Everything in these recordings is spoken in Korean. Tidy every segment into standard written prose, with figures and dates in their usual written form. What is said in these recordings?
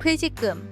퇴직금.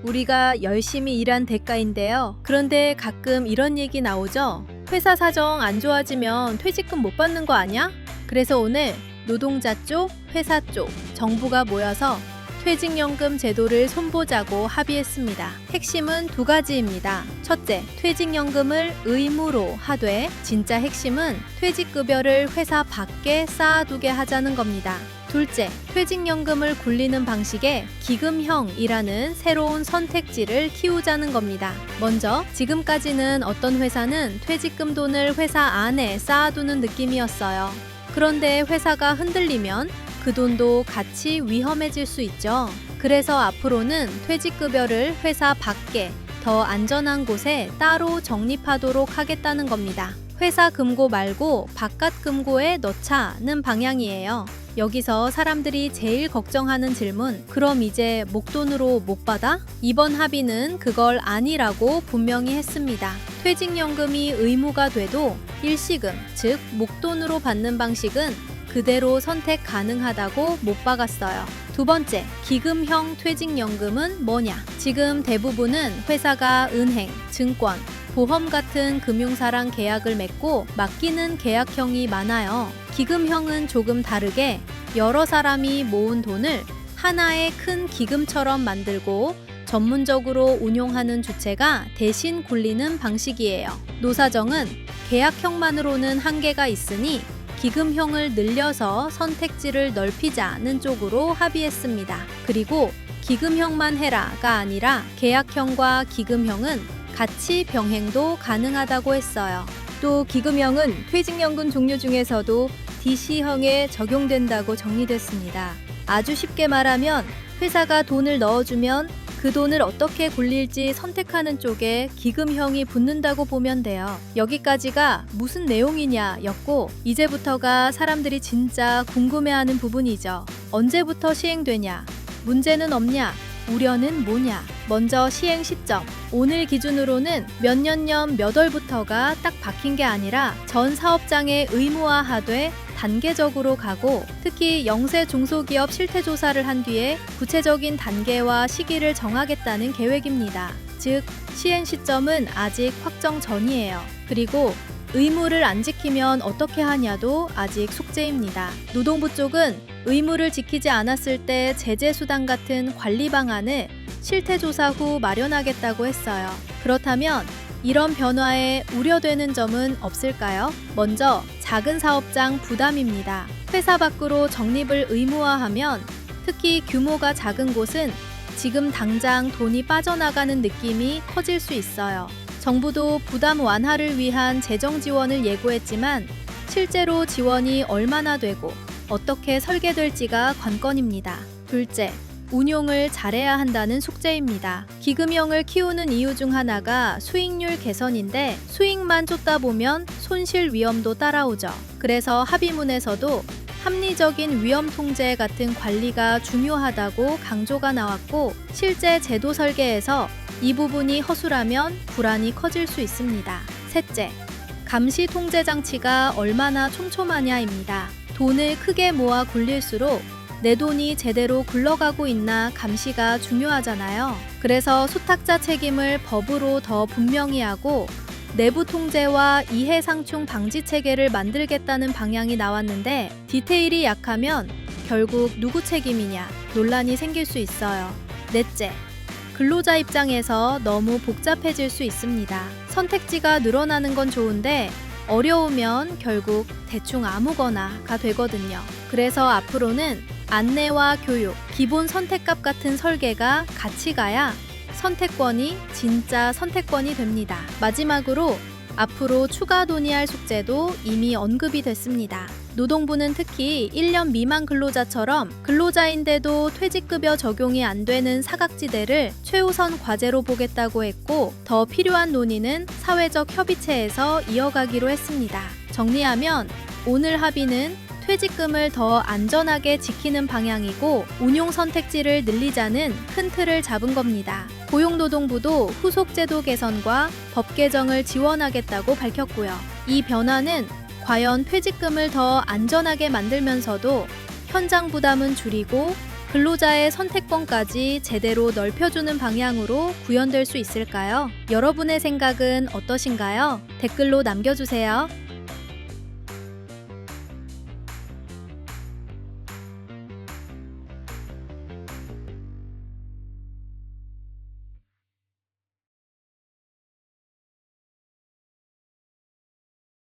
우리가 열심히 일한 대가인데요. 그런데 가끔 이런 얘기 나오죠. 회사 사정 안 좋아지면 퇴직금 못 받는 거 아니야? 그래서 오늘 노동자 쪽, 회사 쪽, 정부가 모여서 퇴직연금 제도를 손보자고 합의했습니다. 핵심은 두 가지입니다. 첫째, 퇴직연금을 의무로 하되 진짜 핵심은 퇴직급여를 회사 밖에 쌓아두게 하자는 겁니다. 둘째, 퇴직연금을 굴리는 방식의 기금형이라는 새로운 선택지를 키우자는 겁니다. 먼저, 지금까지는 어떤 회사는 퇴직금 돈을 회사 안에 쌓아두는 느낌이었어요. 그런데 회사가 흔들리면 그 돈도 같이 위험해질 수 있죠. 그래서 앞으로는 퇴직급여를 회사 밖에 더 안전한 곳에 따로 적립하도록 하겠다는 겁니다. 회사 금고 말고 바깥 금고에 넣자는 방향이에요. 여기서 사람들이 제일 걱정하는 질문, 그럼 이제 목돈으로 못 받아? 이번 합의는 그걸 아니라고 분명히 했습니다. 퇴직연금이 의무가 돼도 일시금, 즉 목돈으로 받는 방식은 그대로 선택 가능하다고 못 박았어요. 두 번째, 기금형 퇴직연금은 뭐냐? 지금 대부분은 회사가 은행, 증권, 보험 같은 금융사랑 계약을 맺고 맡기는 계약형이 많아요. 기금형은 조금 다르게 여러 사람이 모은 돈을 하나의 큰 기금처럼 만들고 전문적으로 운용하는 주체가 대신 굴리는 방식이에요. 노사정은 계약형만으로는 한계가 있으니 기금형을 늘려서 선택지를 넓히자는 쪽으로 합의했습니다. 그리고 기금형만 해라가 아니라 계약형과 기금형은 같이 병행도 가능하다고 했어요. 또 기금형은 퇴직연금 종류 중에서도 DC형에 적용된다고 정리됐습니다. 아주 쉽게 말하면 회사가 돈을 넣어주면 그 돈을 어떻게 굴릴지 선택하는 쪽에 기금형이 붙는다고 보면 돼요. 여기까지가 무슨 내용이냐 였고, 이제부터가 사람들이 진짜 궁금해하는 부분이죠. 언제부터 시행되냐? 문제는 없냐? 우려는 뭐냐? 먼저 시행 시점. 오늘 기준으로는 몇 년년 몇 월부터가 딱 박힌 게 아니라 전 사업장에 의무화하되 단계적으로 가고, 특히 영세 중소기업 실태조사를 한 뒤에 구체적인 단계와 시기를 정하겠다는 계획입니다. 즉, 시행 시점은 아직 확정 전이에요. 그리고 의무를 안 지키면 어떻게 하냐도 아직 숙제입니다. 노동부 쪽은 의무를 지키지 않았을 때 제재 수단 같은 관리 방안을 실태조사 후 마련하겠다고 했어요. 그렇다면 이런 변화에 우려되는 점은 없을까요? 먼저 작은 사업장 부담입니다. 회사 밖으로 적립을 의무화하면 특히 규모가 작은 곳은 지금 당장 돈이 빠져나가는 느낌이 커질 수 있어요. 정부도 부담 완화를 위한 재정 지원을 예고했지만 실제로 지원이 얼마나 되고 어떻게 설계될지가 관건입니다. 둘째, 운용을 잘해야 한다는 숙제입니다. 기금형을 키우는 이유 중 하나가 수익률 개선인데 수익만 쫓다 보면 손실 위험도 따라오죠. 그래서 합의문에서도 합리적인 위험 통제 같은 관리가 중요하다고 강조가 나왔고, 실제 제도 설계에서 이 부분이 허술하면 불안이 커질 수 있습니다. 셋째, 감시 통제 장치가 얼마나 촘촘하냐입니다. 돈을 크게 모아 굴릴수록 내 돈이 제대로 굴러가고 있나 감시가 중요하잖아요. 그래서 수탁자 책임을 법으로 더 분명히 하고 내부 통제와 이해상충 방지 체계를 만들겠다는 방향이 나왔는데, 디테일이 약하면 결국 누구 책임이냐 논란이 생길 수 있어요. 넷째, 근로자 입장에서 너무 복잡해질 수 있습니다. 선택지가 늘어나는 건 좋은데 어려우면 결국 대충 아무거나가 되거든요. 그래서 앞으로는 안내와 교육, 기본 선택값 같은 설계가 같이 가야 선택권이 진짜 선택권이 됩니다. 마지막으로 앞으로 추가 논의할 숙제도 이미 언급이 됐습니다. 노동부는 특히 1년 미만 근로자처럼 근로자인데도 퇴직급여 적용이 안 되는 사각지대를 최우선 과제로 보겠다고 했고, 더 필요한 논의는 사회적 협의체에서 이어가기로 했습니다. 정리하면 오늘 합의는 퇴직금을 더 안전하게 지키는 방향이고 운용 선택지를 늘리자는 큰 틀을 잡은 겁니다. 고용노동부도 후속제도 개선과 법 개정을 지원하겠다고 밝혔고요. 이 변화는 과연 퇴직금을 더 안전하게 만들면서도 현장 부담은 줄이고 근로자의 선택권까지 제대로 넓혀주는 방향으로 구현될 수 있을까요? 여러분의 생각은 어떠신가요? 댓글로 남겨주세요.